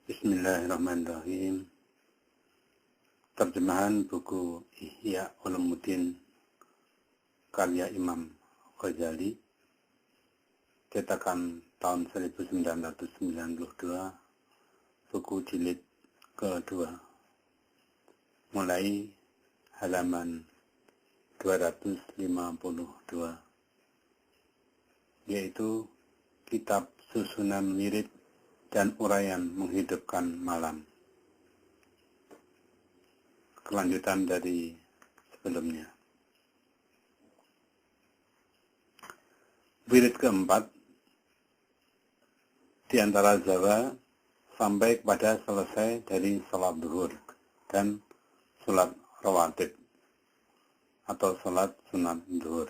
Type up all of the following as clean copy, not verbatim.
Bismillahirrahmanirrahim. Terjemahan buku Ihya Ulumuddin karya Imam Ghazali, cetakan tahun 1992, buku jilid kedua, mulai halaman 252, yaitu kitab susunan wirid dan uraian menghidupkan malam. Kelanjutan dari sebelumnya. Wirid keempat di antara zawal sampai kepada selesai dari salat zuhur dan salat rawatib atau salat sunat zuhur.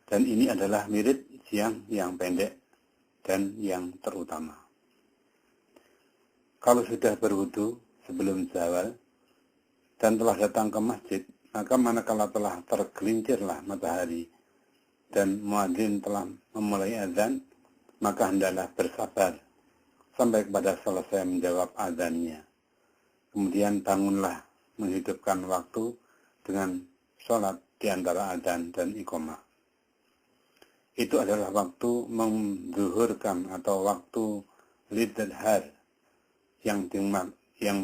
Dan ini adalah wirid siang yang pendek dan yang terutama. Kalau sudah berwudu sebelum zawal dan telah datang ke masjid, maka manakala telah tergelincirlah matahari dan muadzin telah memulai azan, maka hendaklah bersabar sampai kepada selesai menjawab azannya. Kemudian bangunlah menghidupkan waktu dengan sholat di antara azan dan iqamah. Itu adalah waktu menzuhurkan atau waktu lidhar yang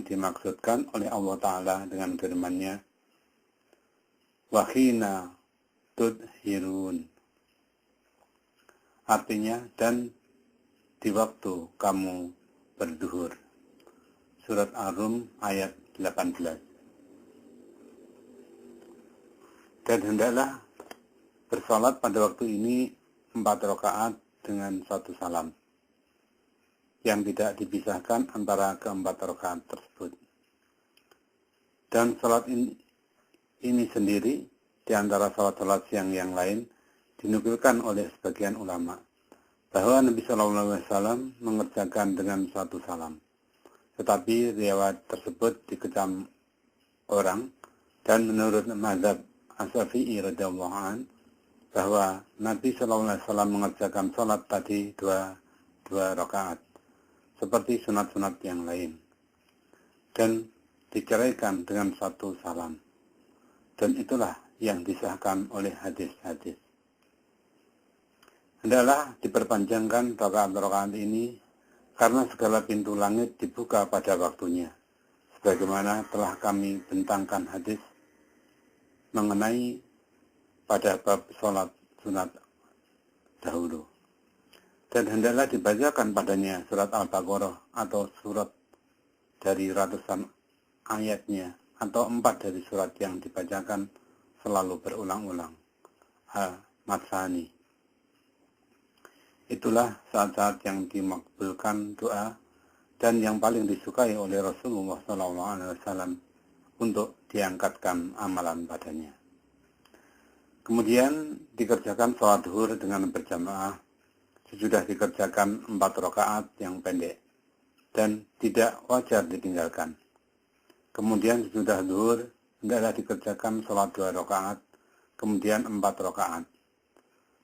dimaksudkan oleh Allah Ta'ala dengan firman-Nya, wahina tudhirun, artinya dan di waktu kamu berduhur. Surat Ar-Rum ayat 18. Dan hendaklah bersalat pada waktu ini 4 rakaat dengan 1 salam yang tidak dipisahkan antara keempat rakaat tersebut. Dan salat ini sendiri di antara salat-salat siang yang lain dinukilkan oleh sebagian ulama bahwa Nabi SAW mengerjakan dengan 1 salam. Tetapi riwayat tersebut dikecam orang, dan menurut mazhab Asy-Syafi'i radhiyallahu an bahwa Nabi SAW mengerjakan salat tadi dua rakaat seperti sunat-sunat yang lain, dan diceraikan dengan 1 salam. Dan itulah yang disahkan oleh hadis-hadis. Hendaklah diperpanjangkan rakaat-rakaat ini karena segala pintu langit dibuka pada waktunya, sebagaimana telah kami bentangkan hadis mengenai pada bab sholat sunat dahulu. Dan hendaklah dibacakan padanya surat Al-Baqarah atau surat dari ratusan ayatnya, atau 4 dari surat yang dibacakan selalu berulang-ulang. Al-Matsani. Itulah saat-saat yang dimakbulkan doa dan yang paling disukai oleh Rasulullah SAW untuk diangkatkan amalan padanya. Kemudian dikerjakan sholat zuhur dengan berjamaah sesudah dikerjakan 4 rakaat yang pendek dan tidak wajar ditinggalkan. Kemudian sesudah zuhur hendaklah dikerjakan sholat 2 rakaat, kemudian 4 rakaat.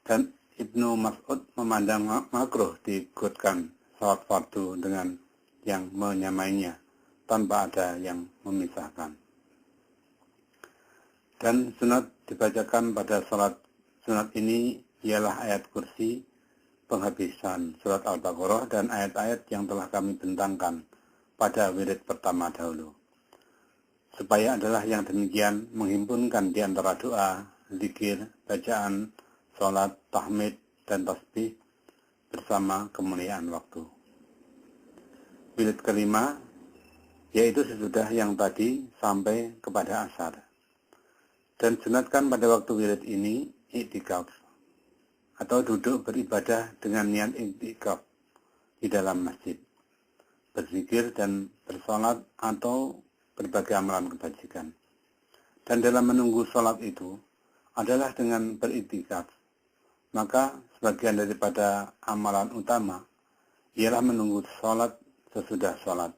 Dan Ibnu Mas'ud memandang makruh diikutkan sholat fardu dengan yang menyamainya tanpa ada yang memisahkan. Dan sunat dibacakan pada sholat sunat ini ialah ayat kursi, penghabisan surat Al-Baqarah, dan ayat-ayat yang telah kami bentangkan pada wirid pertama dahulu. Supaya adalah yang demikian menghimpunkan di antara doa, zikir, bacaan, sholat, tahmid, dan tasbih bersama kemuliaan waktu. Wirid kelima, yaitu sesudah yang tadi sampai kepada asar. Dan sunatkan pada waktu wirid ini i'tikaf, atau duduk beribadah dengan niat i'tikaf di dalam masjid, berzikir dan bersolat atau berbagai amalan kebajikan. Dan dalam menunggu solat itu adalah dengan beriktikaf. Maka sebagian daripada amalan utama ialah menunggu solat sesudah solat,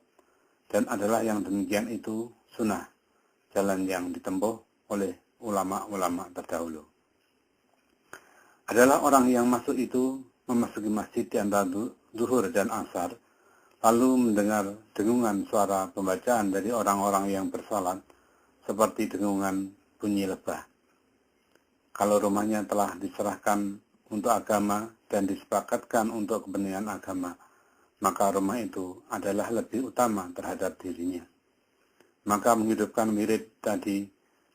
dan adalah yang demikian itu sunnah, jalan yang ditempuh oleh ulama-ulama terdahulu. Adalah orang yang masuk itu memasuki masjid di antara zuhur dan asar, lalu mendengar dengungan suara pembacaan dari orang-orang yang bersalat, seperti dengungan bunyi lebah. Kalau rumahnya telah diserahkan untuk agama dan disepakatkan untuk kepentingan agama, maka rumah itu adalah lebih utama terhadap dirinya. Maka menghidupkan wirid tadi,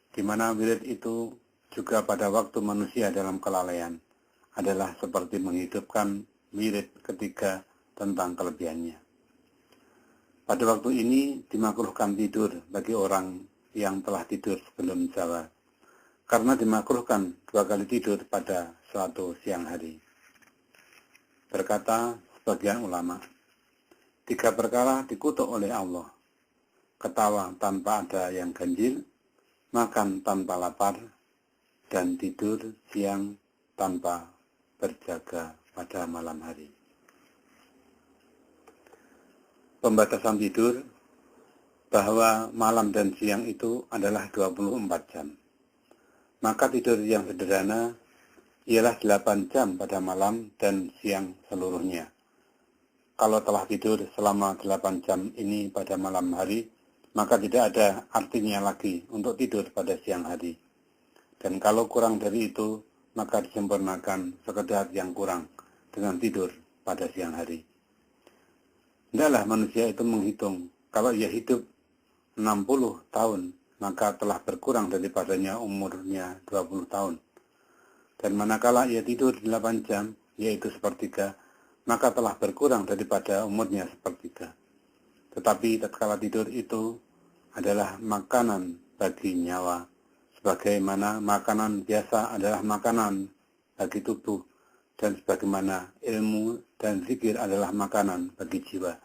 di mana wirid itu juga pada waktu manusia dalam kelalaian, adalah seperti menghidupkan wirid ketiga tentang kelebihannya. Pada waktu ini dimakruhkan tidur bagi orang yang telah tidur sebelum zawal, karena dimakruhkan 2 kali tidur pada suatu siang hari. Berkata sebagian ulama, 3 perkara dikutuk oleh Allah: ketawa tanpa ada yang ganjil, makan tanpa lapar, dan tidur siang tanpa berjaga pada malam hari. Pembatasan tidur bahwa malam dan siang itu adalah 24 jam. Maka tidur yang sederhana ialah 8 jam pada malam dan siang seluruhnya. Kalau telah tidur selama 8 jam ini pada malam hari, maka tidak ada artinya lagi untuk tidur pada siang hari. Dan kalau kurang dari itu, maka disempurnakan sekedar yang kurang dengan tidur pada siang hari. Hendaklah manusia itu menghitung, kalau ia hidup 60 tahun, maka telah berkurang daripadanya umurnya 20 tahun. Dan manakala ia tidur 8 jam, yaitu sepertiga, maka telah berkurang daripada umurnya sepertiga. Tetapi tatkala tidur itu adalah makanan bagi nyawa, sebagaimana makanan biasa adalah makanan bagi tubuh, dan sebagaimana ilmu dan zikir adalah makanan bagi jiwa.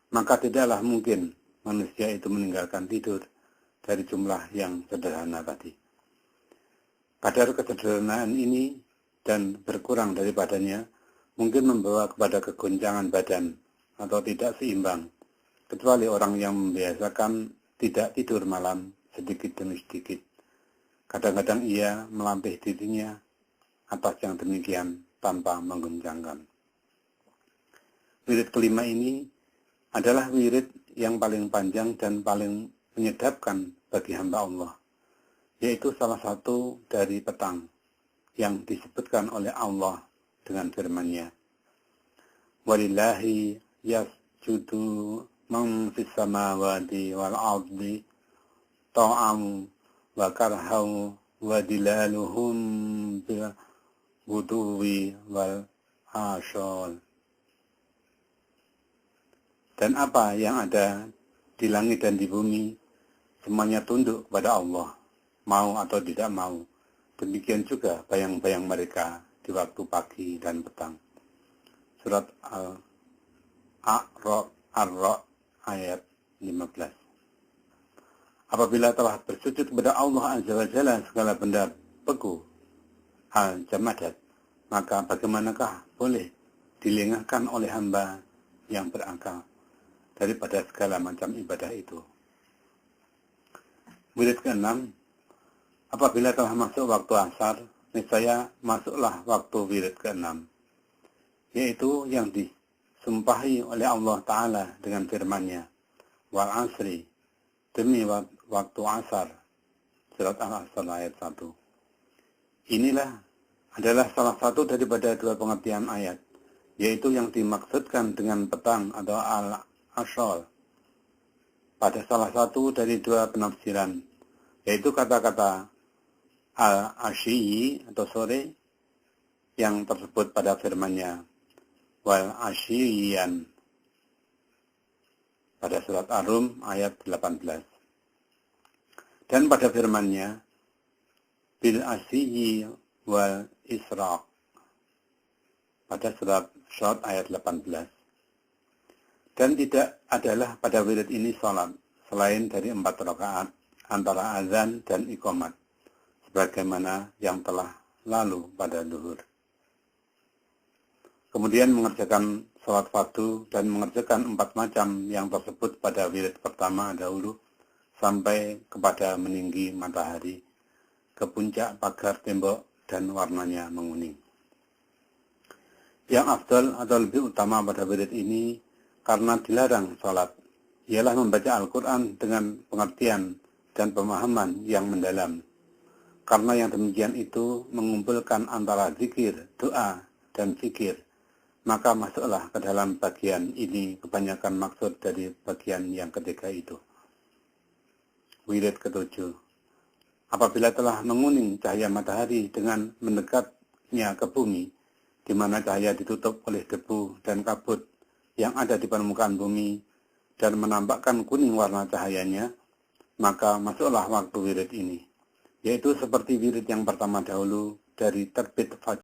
Maka tidaklah mungkin manusia itu meninggalkan tidur dari jumlah yang sederhana tadi. Kadar kesederhanaan ini dan berkurang daripadanya mungkin membawa kepada kegoncangan badan atau tidak seimbang, kecuali orang yang membiasakan tidak tidur malam sedikit demi sedikit. Kadang-kadang ia melampaui dirinya atas yang demikian tanpa menggoncangkan. Wirid kelima ini adalah wirid yang paling panjang dan paling menyedapkan bagi hamba Allah, yaitu salah satu dari petang yang disebutkan oleh Allah dengan firman-Nya, walillahi yasjudu man fis samawati wal ardi ta'am wa karhau wa dilaluhum bil guduwi wal asyol. Dan apa yang ada di langit dan di bumi, semuanya tunduk kepada Allah, mau atau tidak mau. Demikian juga bayang-bayang mereka di waktu pagi dan petang. Surat Ar-Ra' ayat 15. Apabila telah bersujud kepada Allah Azza wa Jalla segala benda beku, al-jamadat, maka bagaimanakah boleh dilengahkan oleh hamba yang berakal daripada segala macam ibadah itu. Wirid ke-6, apabila telah masuk waktu asar, niscaya masuklah waktu wirid ke-6, yaitu yang disumpahi oleh Allah Ta'ala dengan firman-Nya, wal asri, demi waktu asar, surat Al-Asr ayat 1. Inilah adalah salah satu daripada 2 pengertian ayat, yaitu yang dimaksudkan dengan petang atau al-asr pada salah satu dari 2 penafsiran, yaitu kata-kata al-ashiyi atau sore yang tersebut pada firman-Nya wal ashiyan pada surat Ar-Rum ayat 18. Dan pada firman-Nya bil ashiyi wal israq pada surat Syad ayat 18. Dan tidak adalah pada wirid ini salat selain dari 4 rakaat antara azan dan iqamat, sebagaimana yang telah lalu pada zuhur. Kemudian mengerjakan salat fardu dan mengerjakan 4 macam yang tersebut pada wirid pertama dahulu sampai kepada meninggi matahari ke puncak pagar tembok dan warnanya menguning. Yang afdal atau lebih utama pada wirid ini, karena dilarang sholat ialah membaca Al-Quran dengan pengertian dan pemahaman yang mendalam. Karena yang demikian itu mengumpulkan antara zikir, doa, dan zikir, maka masuklah ke dalam bagian ini kebanyakan maksud dari bagian yang ketiga itu. Wirid ketujuh. Apabila telah menguning cahaya matahari dengan mendekatnya ke bumi, di mana cahaya ditutup oleh debu dan kabut yang ada di permukaan bumi, dan menampakkan kuning warna cahayanya, maka masuklah waktu wirid ini, yaitu seperti wirid yang pertama dahulu dari terbit fajar